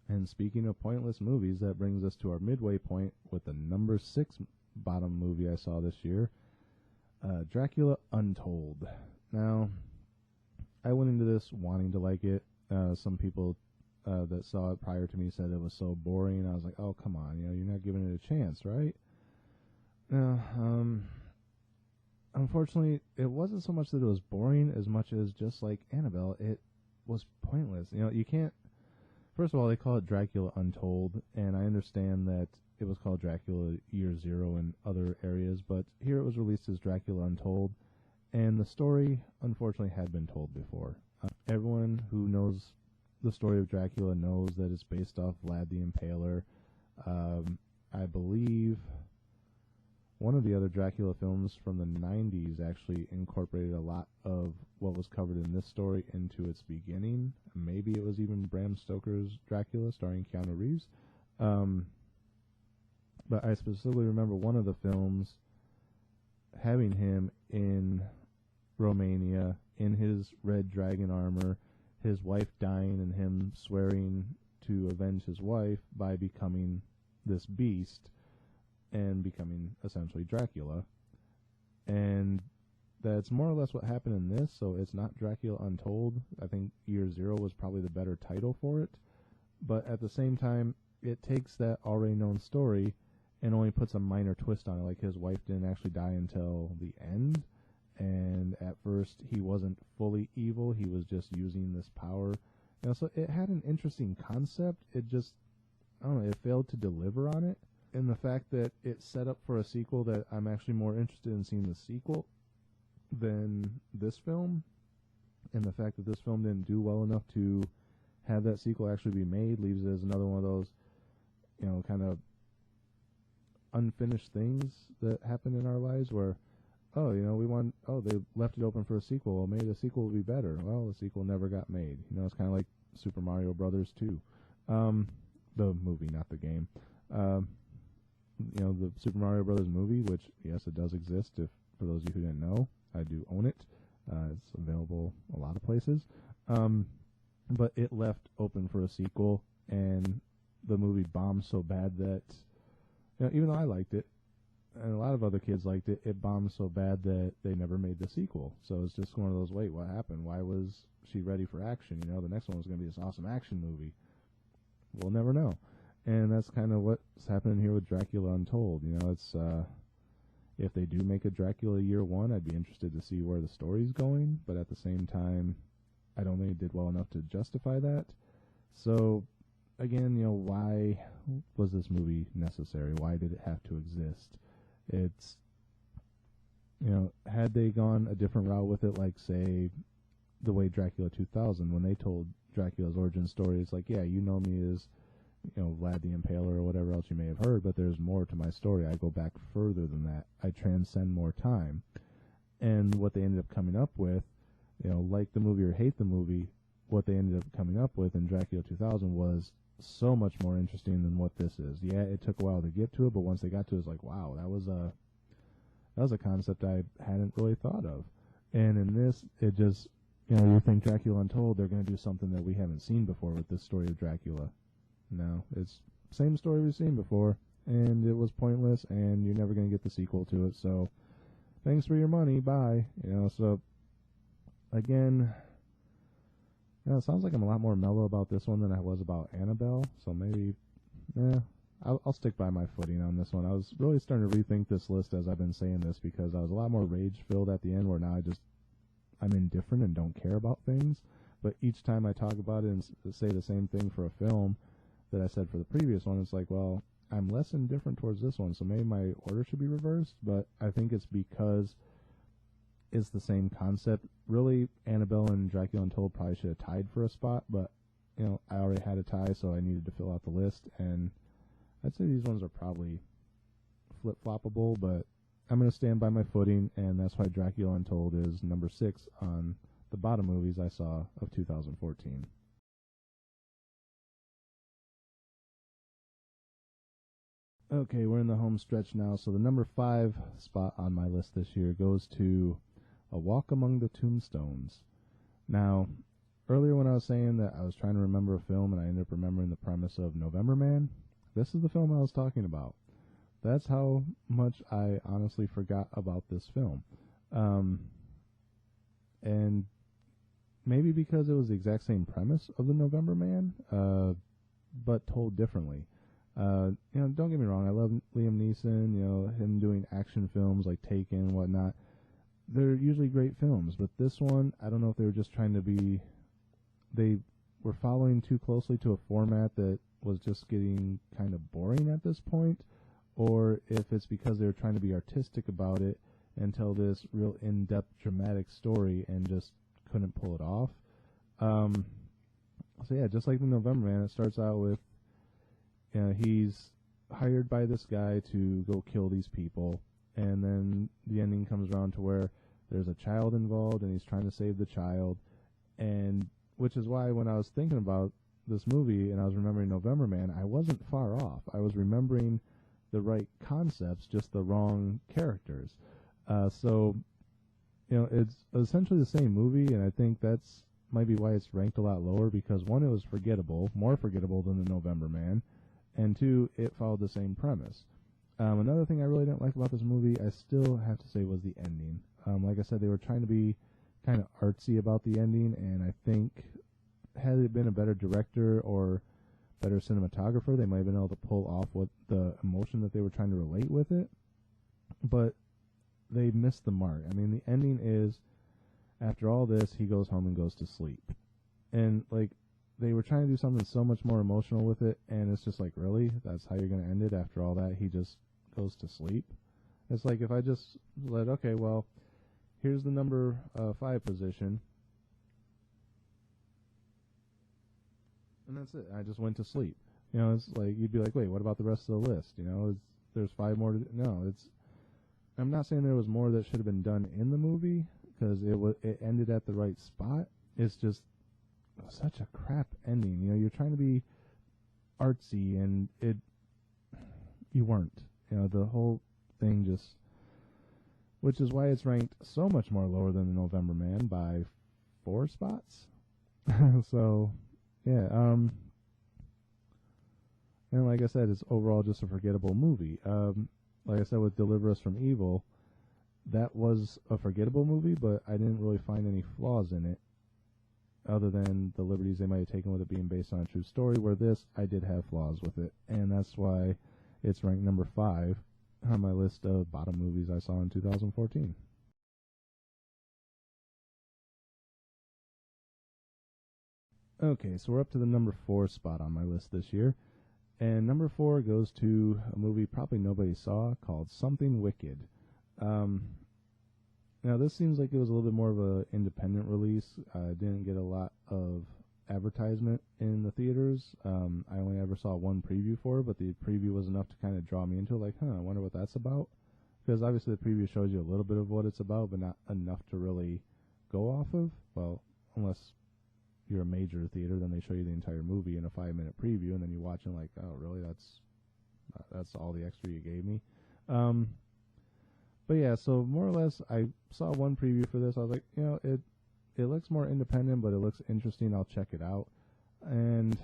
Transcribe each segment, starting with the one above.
And speaking of pointless movies, that brings us to our midway point with the number 6 bottom movie I saw this year, Dracula Untold. Now, I went into this wanting to like it. Some people that saw it prior to me said it was so boring. I was like, oh, come on, you're not giving it a chance, right? Now, unfortunately, it wasn't so much that it was boring as much as just like Annabelle, it was pointless. You can't. First of all, they call it Dracula Untold, and I understand that it was called Dracula Year Zero in other areas, but here it was released as Dracula Untold, and the story, unfortunately, had been told before. Everyone who knows the story of Dracula knows that it's based off Vlad the Impaler. I believe one of the other Dracula films from the 90s actually incorporated a lot of what was covered in this story into its beginning. Maybe it was even Bram Stoker's Dracula starring Keanu Reeves. But I specifically remember one of the films having him in Romania in his red dragon armor, his wife dying and him swearing to avenge his wife by becoming this beast and becoming essentially Dracula. And that's more or less what happened in this, so it's not Dracula Untold. I think Year Zero was probably the better title for it. But at the same time, it takes that already known story and only puts a minor twist on it. Like, his wife didn't actually die until the end, and at first he wasn't fully evil, he was just using this power. So it had an interesting concept. It just, I don't know, it failed to deliver on it. And the fact that it set up for a sequel, that I'm actually more interested in seeing the sequel than this film, and the fact that this film didn't do well enough to have that sequel actually be made, leaves it as another one of those, kind of unfinished things that happen in our lives where, they left it open for a sequel. Well, maybe the sequel will be better. Well, the sequel never got made. It's kind of like Super Mario Brothers 2. The movie, not the game. The Super Mario Brothers movie, which, yes, it does exist. For those of you who didn't know, I do own it. It's available a lot of places. But it left open for a sequel, and the movie bombed so bad that, even though I liked it, and a lot of other kids liked it, it bombed so bad that they never made the sequel. So it's just one of those, wait, what happened? Why was she ready for action? The next one was going to be this awesome action movie. We'll never know. And that's kind of what's happening here with Dracula Untold. It's if they do make a Dracula Year One, I'd be interested to see where the story's going. But at the same time, I don't think it did well enough to justify that. So, again, why was this movie necessary? Why did it have to exist? It's, had they gone a different route with it, like, say, the way Dracula 2000, when they told Dracula's origin story, it's like, yeah, me as, Vlad the Impaler or whatever else you may have heard, but there's more to my story. I go back further than that. I transcend more time. And what they ended up coming up with, like the movie or hate the movie, what they ended up coming up with in Dracula 2000 was so much more interesting than what this is. Yeah, it took a while to get to it, but once they got to it, it's like, wow, that was a concept I hadn't really thought of. And in this, it just, you think Dracula Untold, they're going to do something that we haven't seen before with this story of Dracula. No, it's same story we've seen before, and it was pointless, and you're never going to get the sequel to it, so thanks for your money, bye. So, again, it sounds like I'm a lot more mellow about this one than I was about Annabelle, so maybe, I'll stick by my footing on this one. I was really starting to rethink this list as I've been saying this, because I was a lot more rage-filled at the end, where now I'm indifferent and don't care about things, but each time I talk about it and say the same thing for a film that I said for the previous one, it's like, well, I'm less indifferent towards this one, so maybe my order should be reversed, but I think it's because it's the same concept. Really, Annabelle and Dracula Untold probably should have tied for a spot, but, I already had a tie, so I needed to fill out the list, and I'd say these ones are probably flip-floppable, but I'm going to stand by my footing, and that's why Dracula Untold is number 6 on the bottom movies I saw of 2014. Okay, we're in the home stretch now, so the number 5 spot on my list this year goes to A Walk Among the Tombstones. Now, earlier when I was saying that I was trying to remember a film and I ended up remembering the premise of November Man, this is the film I was talking about. That's how much I honestly forgot about this film. And maybe because it was the exact same premise of the November Man, but told differently. Don't get me wrong, I love Liam Neeson, him doing action films like Taken and whatnot. They're usually great films, but this one, I don't know if they were just trying to be, they were following too closely to a format that was just getting kind of boring at this point, or if it's because they were trying to be artistic about it and tell this real in-depth dramatic story and just couldn't pull it off. So yeah, just like the November Man, it starts out with he's hired by this guy to go kill these people, and then the ending comes around to where there's a child involved and he's trying to save the child, and which is why when I was thinking about this movie and I was remembering November Man, I wasn't far off. I was remembering the right concepts, just the wrong characters. So it's essentially the same movie, and I think that's might be why it's ranked a lot lower, because one, it was forgettable, more forgettable than the November Man, and two, it followed the same premise. Another thing I really didn't like about this movie, I still have to say, was the ending. Like I said, they were trying to be kind of artsy about the ending, and I think had it been a better director or better cinematographer, they might have been able to pull off what the emotion that they were trying to relate with it. But they missed the mark. I mean, the ending is, after all this, he goes home and goes to sleep. And, like, they were trying to do something so much more emotional with it, and it's just like, really? That's how you're going to end it? After all that, he just goes to sleep? It's like if I just let, okay, well, here's the number 5 position, and that's it. I just went to sleep. It's like, you'd be like, wait, what about the rest of the list? There's 5 more to do. No, I'm not saying there was more that should have been done in the movie, because it ended at the right spot. It's just such a crap ending. You're trying to be artsy, and you weren't. The whole thing just, which is why it's ranked so much more lower than the November Man by 4 spots. So, yeah. And like I said, it's overall just a forgettable movie. Like I said, with Deliver Us from Evil, that was a forgettable movie, but I didn't really find any flaws in it, other than the liberties they might have taken with it being based on a true story, where this, I did have flaws with it, and that's why it's ranked number 5 on my list of bottom movies I saw in 2014. Okay, so we're up to the number 4 spot on my list this year, and number 4 goes to a movie probably nobody saw called Something Wicked. Now, this seems like it was a little bit more of an independent release. Didn't get a lot of advertisement in the theaters. I only ever saw one preview for it, but the preview was enough to kind of draw me into it, like, I wonder what that's about. Because obviously the preview shows you a little bit of what it's about, but not enough to really go off of. Well, unless you're a major theater, then they show you the entire movie in a 5-minute preview, and then you watch it like, oh, really? That's all the extra you gave me? But yeah, so more or less, I saw one preview for this. I was like, it looks more independent, but it looks interesting. I'll check it out. And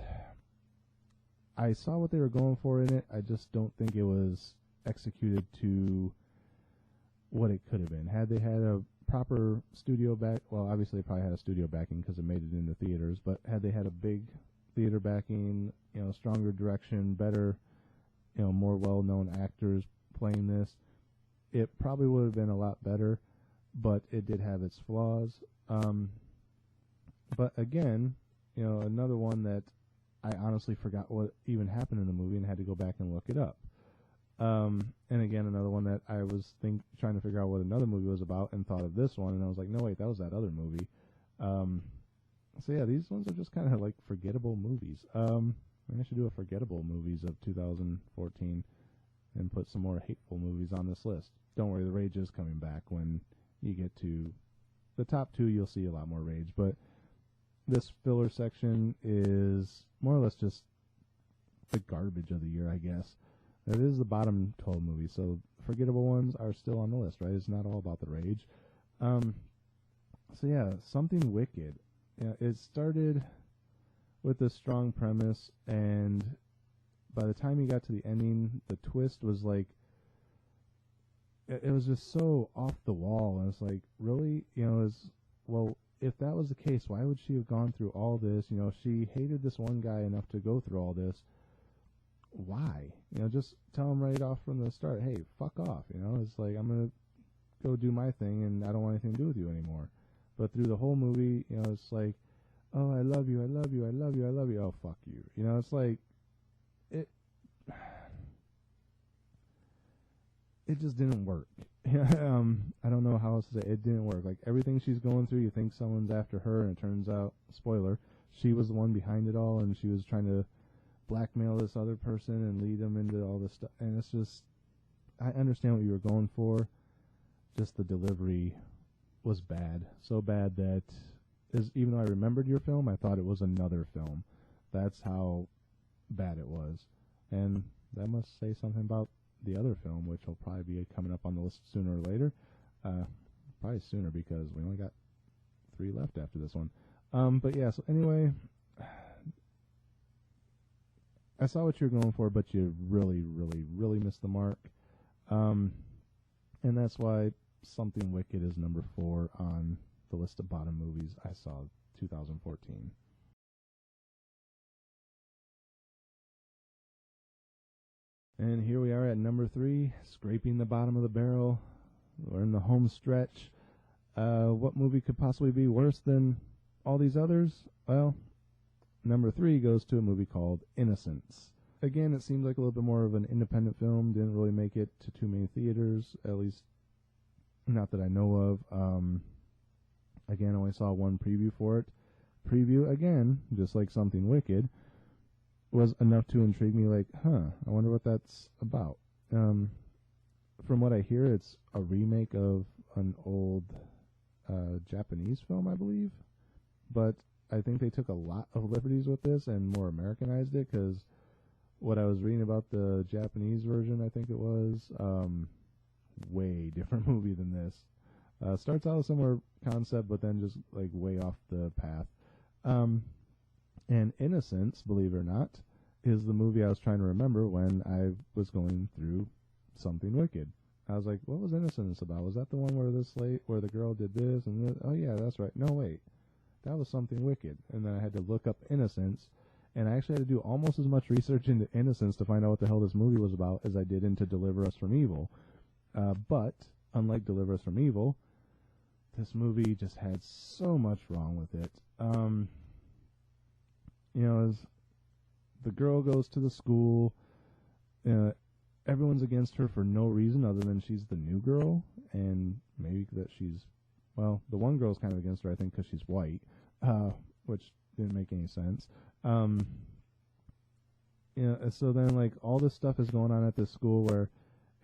I saw what they were going for in it. I just don't think it was executed to what it could have been. Had they had a proper studio back, well, obviously they probably had a studio backing because it made it into theaters, but had they had a big theater backing, stronger direction, better, more well-known actors playing this, it probably would have been a lot better, but it did have its flaws. But again, another one that I honestly forgot what even happened in the movie and had to go back and look it up. And again, another one that I was trying to figure out what another movie was about and thought of this one, and I was like, no, wait, that was that other movie. So yeah, these ones are just kind of like forgettable movies. Maybe I should do a forgettable movies of 2014 and put some more hateful movies on this list. Don't worry, the rage is coming back. When you get to the top 2, you'll see a lot more rage, but this filler section is more or less just the garbage of the year, I guess. It is the bottom 12 movies, so forgettable ones are still on the list, right? It's not all about the rage. So yeah, Something Wicked. Yeah, it started with a strong premise, and by the time you got to the ending, the twist was like, it was just so off the wall. And it's like, really? Well, if that was the case, why would she have gone through all this? She hated this one guy enough to go through all this. Why? Just tell him right off from the start, hey, fuck off. It's like, I'm going to go do my thing, and I don't want anything to do with you anymore. But through the whole movie, it's like, oh, I love you, I love you, I love you, I love you. Oh, fuck you. It's like, it just didn't work. I don't know how else to say it. It didn't work. Like, everything she's going through, you think someone's after her, and it turns out, spoiler, she was the one behind it all, and she was trying to blackmail this other person and lead them into all this stuff. And it's just, I understand what you were going for. Just the delivery was bad. So bad that, even though I remembered your film, I thought it was another film. That's how bad it was. And that must say something about the other film, which will probably be coming up on the list sooner or later. Probably sooner, because we only got 3 left after this one. But yeah, so anyway, I saw what you're going for, but you really, really, really missed the mark. And that's why Something Wicked is number 4 on the list of bottom movies I saw 2014. And here we are at number 3, scraping the bottom of the barrel. We're in the home stretch. What movie could possibly be worse than all these others? Well, number 3 goes to a movie called Innocence. Again, it seemed like a little bit more of an independent film. Didn't really make it to too many theaters, at least not that I know of. Again, I only saw one preview for it. Preview, again, just like Something Wicked, was enough to intrigue me, like, I wonder what that's about. From what I hear, it's a remake of an old Japanese film, I believe. But I think they took a lot of liberties with this and more Americanized it, because what I was reading about the Japanese version, I think it was, way different movie than this. Starts out a similar concept, but then just like way off the path. And Innocence, believe it or not, is the movie I was trying to remember when I was going through Something Wicked. I was like, what was Innocence about? Was that the one where the girl did this and this? Oh yeah, that's right. No, wait. That was Something Wicked. And then I had to look up Innocence, and I actually had to do almost as much research into Innocence to find out what the hell this movie was about as I did into Deliver Us from Evil. But, unlike Deliver Us from Evil, this movie just had so much wrong with it. As the girl goes to the school, everyone's against her for no reason other than she's the new girl, and maybe that the one girl's kind of against her, I think, because she's white, which didn't make any sense. So then, like, all this stuff is going on at this school where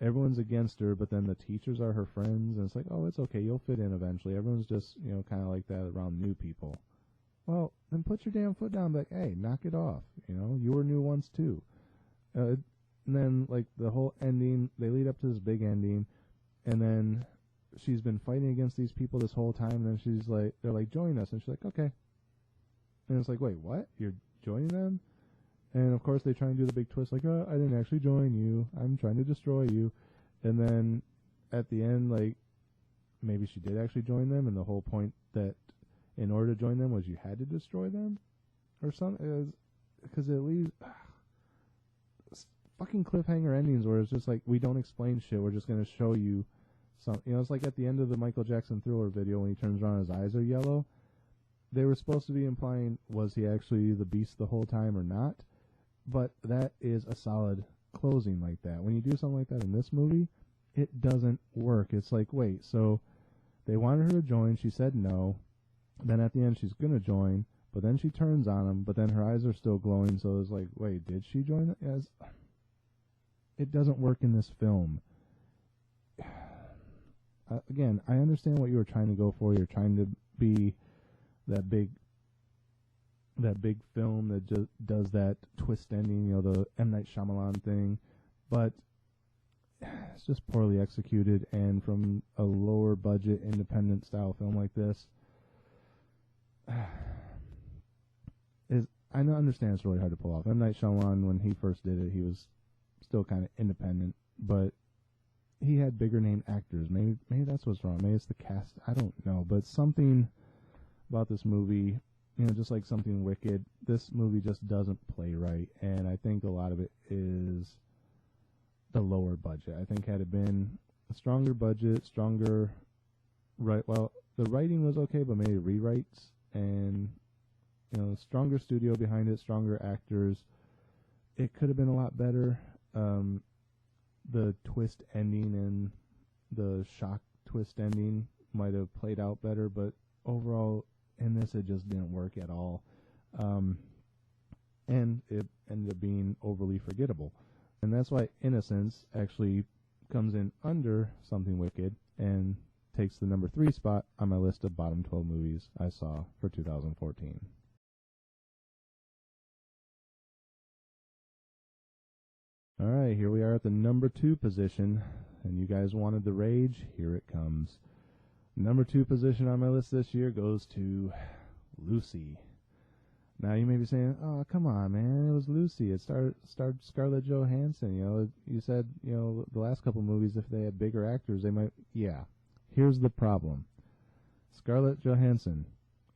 everyone's against her, but then the teachers are her friends, and it's like, oh, it's okay, you'll fit in eventually. Everyone's just, kind of like that around new people. Well, then put your damn foot down, like, hey, knock it off. You were new once too. And then, like, the whole ending, they lead up to this big ending, and then she's been fighting against these people this whole time, and then they're like, join us, and she's like, okay. And it's like, wait, what? You're joining them? And of course they try and do the big twist, like, oh, I didn't actually join you, I'm trying to destroy you. And then at the end, like, maybe she did actually join them, and the whole point that in order to join them was you had to destroy them or something. Because it leaves fucking cliffhanger endings where it's just like, we don't explain shit, we're just going to show you something. It's like at the end of the Michael Jackson Thriller video when he turns around, his eyes are yellow. They were supposed to be implying, was he actually the beast the whole time or not? But that is a solid closing like that. When you do something like that in this movie, it doesn't work. It's like, wait, so they wanted her to join, she said no, then at the end she's going to join, but then she turns on him, but then her eyes are still glowing, so it's like, wait, did she join? Yes. It doesn't work in this film. Again, I understand what you were trying to go for. You're trying to be that big film that just does that twist ending, the M. Night Shyamalan thing, but it's just poorly executed, and from a lower budget independent style film like this, I understand it's really hard to pull off. M. Night Shyamalan, when he first did it, he was still kind of independent, but he had bigger name actors. Maybe that's what's wrong. Maybe it's the cast. I don't know, but something about this movie, just like something Wicked, this movie just doesn't play right, and I think a lot of it is the lower budget. I think had it been a stronger budget, stronger, the writing was okay, but maybe rewrites and stronger studio behind it, stronger actors, it could have been a lot better. The twist ending and the shock twist ending might have played out better, but overall in this it just didn't work at all. And it ended up being overly forgettable. And that's why Innocence actually comes in under Something Wicked and takes the number 3 spot on my list of bottom 12 movies I saw for 2014. Alright, here we are at the number 2 position, and you guys wanted the rage, here it comes. Number 2 position on my list this year goes to Lucy. Now you may be saying, oh, come on, man, it was Lucy. It starred Scarlett Johansson. You said, the last couple movies, if they had bigger actors, they might, yeah. Here's the problem. Scarlett Johansson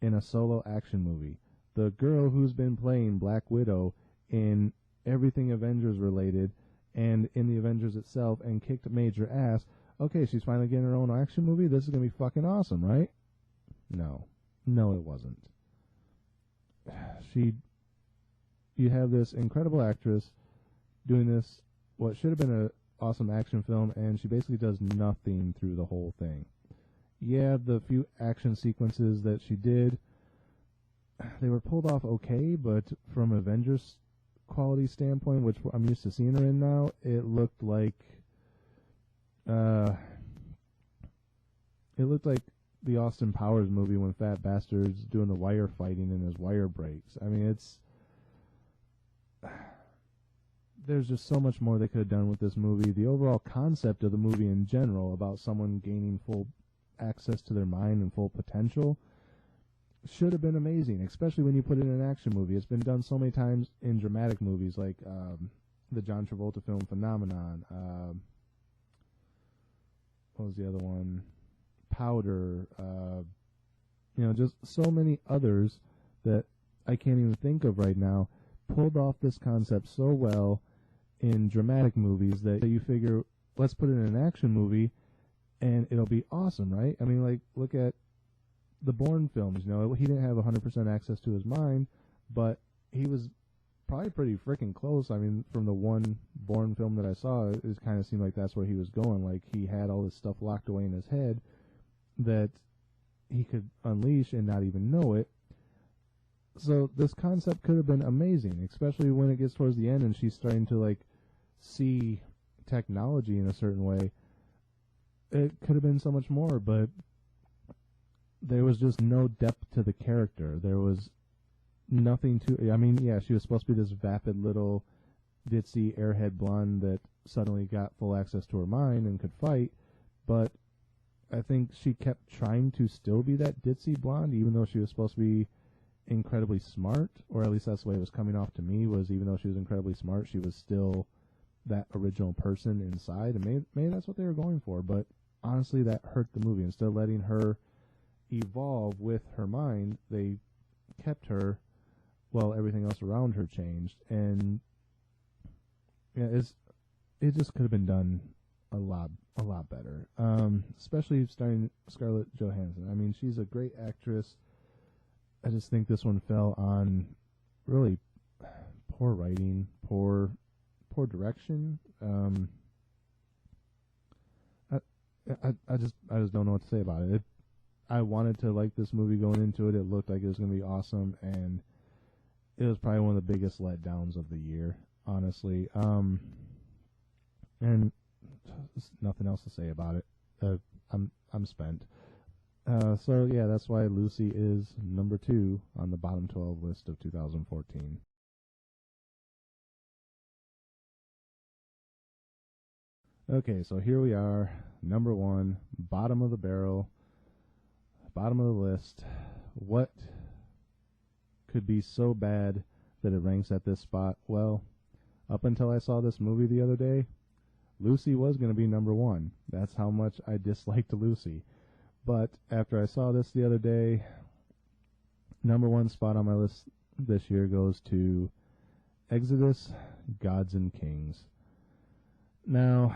in a solo action movie. The girl who's been playing Black Widow in everything Avengers related and in the Avengers itself and kicked major ass. Okay, she's finally getting her own action movie. This is going to be fucking awesome, right? No, it wasn't. You have this incredible actress doing this, what should have been an awesome action film, and she basically does nothing through the whole thing. Yeah, the few action sequences that she did, they were pulled off okay, but from Avengers quality standpoint, which I'm used to seeing her in now, it looked like the Austin Powers movie when Fat Bastard's doing the wire fighting and his wire breaks. I mean, there's just so much more they could have done with this movie. The overall concept of the movie in general, about someone gaining full access to their mind and full potential, should have been amazing, especially when you put it in an action movie. It's been done so many times in dramatic movies, like the John Travolta film Phenomenon. What was the other one? Powder. Just so many others that I can't even think of right now, pulled off this concept so well in dramatic movies that you figure, let's put it in an action movie and it'll be awesome, right? I mean, like, look at the Bourne films. He didn't have 100% access to his mind, but he was probably pretty freaking close. I mean, from the one Bourne film that I saw, it kind of seemed like that's where he was going. Like, he had all this stuff locked away in his head that he could unleash and not even know it. So this concept could have been amazing, especially when it gets towards the end and she's starting to, like, see technology in a certain way. It could have been so much more, but there was just no depth to the character. There was nothing to... I mean, yeah, she was supposed to be this vapid little ditzy airhead blonde that suddenly got full access to her mind and could fight, but I think she kept trying to still be that ditzy blonde, even though she was supposed to be incredibly smart, or at least that's the way it was coming off to me, was even though she was incredibly smart, she was still that original person inside, and maybe that's what they were going for, but honestly, that hurt the movie. Instead of letting her evolve with her mind, they kept her while everything else around her changed, and yeah, it just could have been done a lot better, especially starring Scarlett Johansson. I mean, she's a great actress. I just think this one fell on really poor writing, poor direction. I just don't know what to say about it. I wanted to like this movie going into it. It looked like it was going to be awesome, and it was probably one of the biggest letdowns of the year, honestly. And there's nothing else to say about it. I'm spent. So yeah, that's why Lucy is number 2 on the bottom 12 list of 2014. Okay, so here we are, number 1, bottom of the barrel, bottom of the list. What could be so bad that it ranks at this spot? Well, up until I saw this movie the other day, Lucy was going to be number one. That's how much I disliked Lucy. But after I saw this the other day, number one spot on my list this year goes to Exodus, Gods and Kings. Now,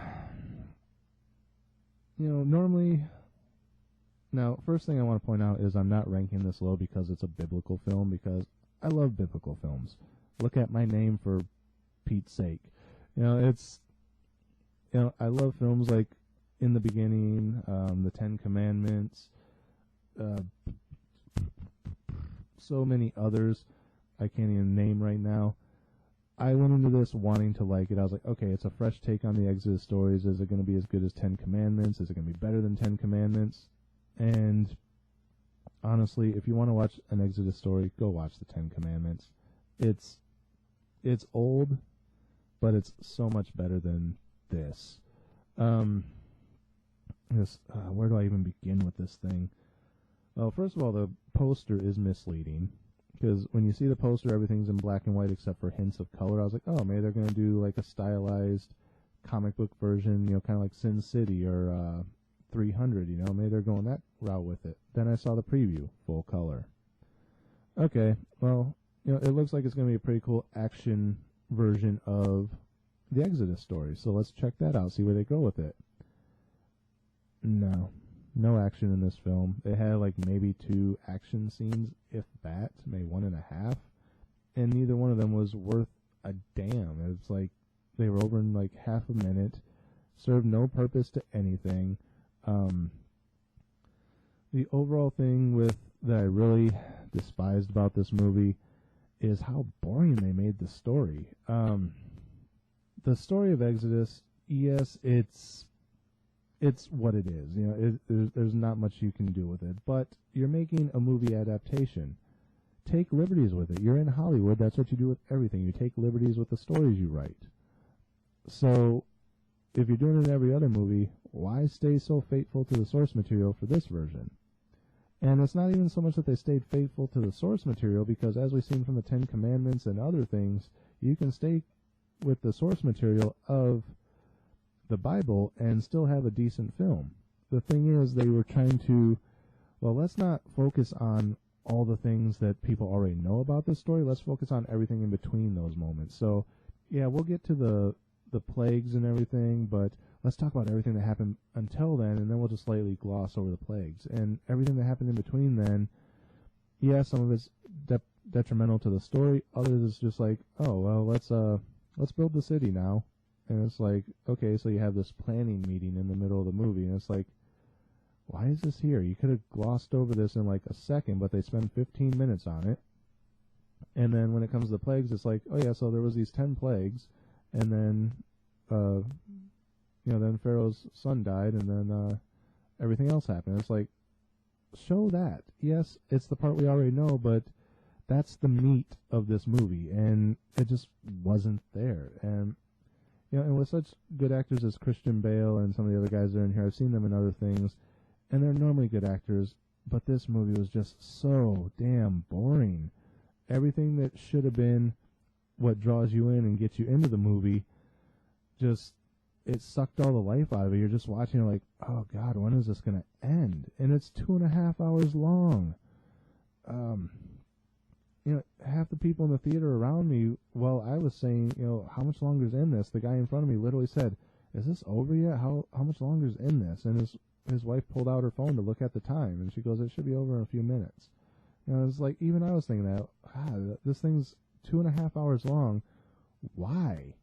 normally... Now, first thing I want to point out is I'm not ranking this low because it's a biblical film, because I love biblical films. Look at my name, for Pete's sake. I love films like In the Beginning, The Ten Commandments, so many others I can't even name right now. I went into this wanting to like it. I was like, okay, it's a fresh take on the Exodus stories. Is it going to be as good as Ten Commandments? Is it going to be better than Ten Commandments? And honestly, if you want to watch an Exodus story, go watch the Ten Commandments. It's old, but it's so much better than this. Where do I even begin with this thing? Well, first of all, the poster is misleading, because when you see the poster, everything's in black and white except for hints of color. I was like, oh, maybe they're going to do like a stylized comic book version, kind of like Sin City or 300, maybe they're going that route with it. Then I saw the preview, full color. Okay, well, it looks like it's going to be a pretty cool action version of the Exodus story, so let's check that out, see where they go with it. No action in this film. It had like maybe 2 action scenes, if that, maybe 1.5, and neither one of them was worth a damn. It's like they were over in like half a minute, served no purpose to anything. The overall thing that I really despised about this movie is how boring they made the story. The story of Exodus, yes, it's what it is. There's not much you can do with it. But you're making a movie adaptation. Take liberties with it. You're in Hollywood. That's what you do with everything. You take liberties with the stories you write. So if you're doing it in every other movie, why stay so faithful to the source material for this version? And it's not even so much that they stayed faithful to the source material, because as we've seen from the Ten Commandments and other things, you can stay with the source material of the Bible and still have a decent film. The thing is, they were trying to, let's not focus on all the things that people already know about this story. Let's focus on everything in between those moments. So, yeah, we'll get to the plagues and everything, but let's talk about everything that happened until then, and then we'll just slightly gloss over the plagues. And everything that happened in between then, yeah, some of it's detrimental to the story. Others is just like, oh, well, let's build the city now. And it's like, okay, so you have this planning meeting in the middle of the movie, and it's like, why is this here? You could have glossed over this in like a second, but they spend 15 minutes on it. And then when it comes to the plagues, it's like, oh yeah, so there was these 10 plagues, and then, then Pharaoh's son died, and then everything else happened. It's like, show that. Yes, it's the part we already know, but that's the meat of this movie, and it just wasn't there. And and with such good actors as Christian Bale and some of the other guys that are in here, I've seen them in other things, and they're normally good actors, but this movie was just so damn boring. Everything that should have been what draws you in and gets you into the movie, it sucked all the life out of it. You're just watching it like, oh God, when is this going to end? And it's 2.5 hours long. Half the people in the theater around me, while I was saying, how much longer is in this? The guy in front of me literally said, is this over yet? How much longer is in this? And his wife pulled out her phone to look at the time, and she goes, it should be over in a few minutes. It's like, even I was thinking that, this thing's 2.5 hours long. Why?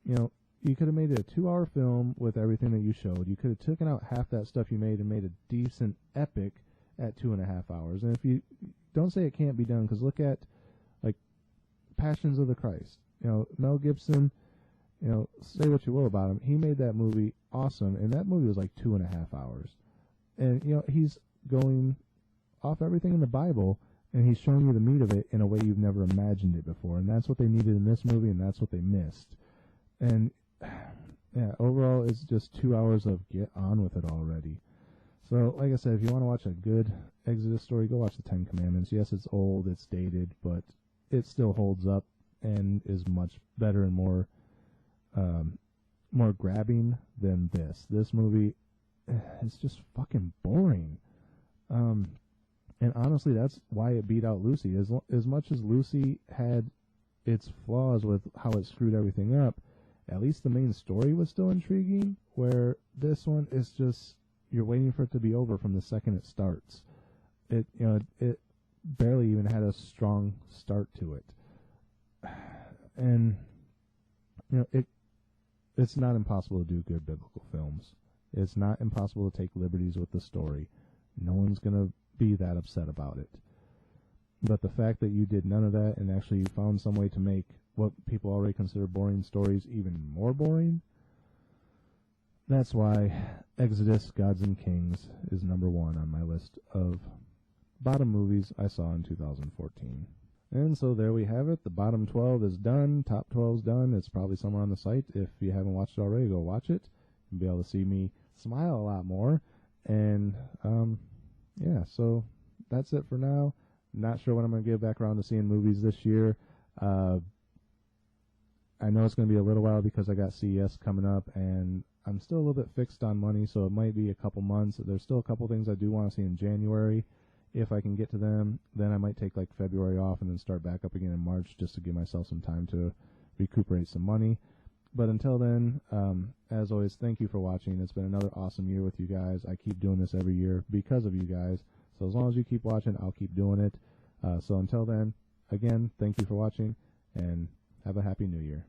You could have made it a 2-hour film with everything that you showed. You could have taken out half that stuff you made and made a decent epic at 2.5 hours. And if you don't say it can't be done, because look at like Passions of the Christ. Mel Gibson, say what you will about him, he made that movie awesome, and that movie was like 2.5 hours. And he's going off everything in the Bible, and he's showing you the meat of it in a way you've never imagined it before. And that's what they needed in this movie, and that's what they missed. And yeah, overall, it's just 2 hours of get on with it already. So, like I said, if you want to watch a good Exodus story, go watch the Ten Commandments. Yes, it's old, it's dated, but it still holds up and is much better and more grabbing than this. This movie is just fucking boring. And honestly, that's why it beat out Lucy. As much as Lucy had its flaws with how it screwed everything up, at least the main story was still intriguing, where this one is just, you're waiting for it to be over from the second it starts. It barely even had a strong start to it. And, it's not impossible to do good biblical films. It's not impossible to take liberties with the story. No one's going to be that upset about it. But the fact that you did none of that and actually found some way to make what people already consider boring stories even more boring, that's why Exodus, Gods and Kings is number 1 on my list of bottom movies I saw in 2014. And so there we have it. The bottom 12 is done. Top 12 is done. It's probably somewhere on the site. If you haven't watched it already, go watch it. You'll be able to see me smile a lot more. And, yeah, so that's it for now. Not sure when I'm going to get back around to seeing movies this year. I know it's going to be a little while because I got CES coming up, and I'm still a little bit fixed on money, so it might be a couple months. There's still a couple things I do want to see in January. If I can get to them, then I might take like February off and then start back up again in March just to give myself some time to recuperate some money. But until then, as always, thank you for watching. It's been another awesome year with you guys. I keep doing this every year because of you guys. So as long as you keep watching, I'll keep doing it. So until then, again, thank you for watching, and have a happy new year.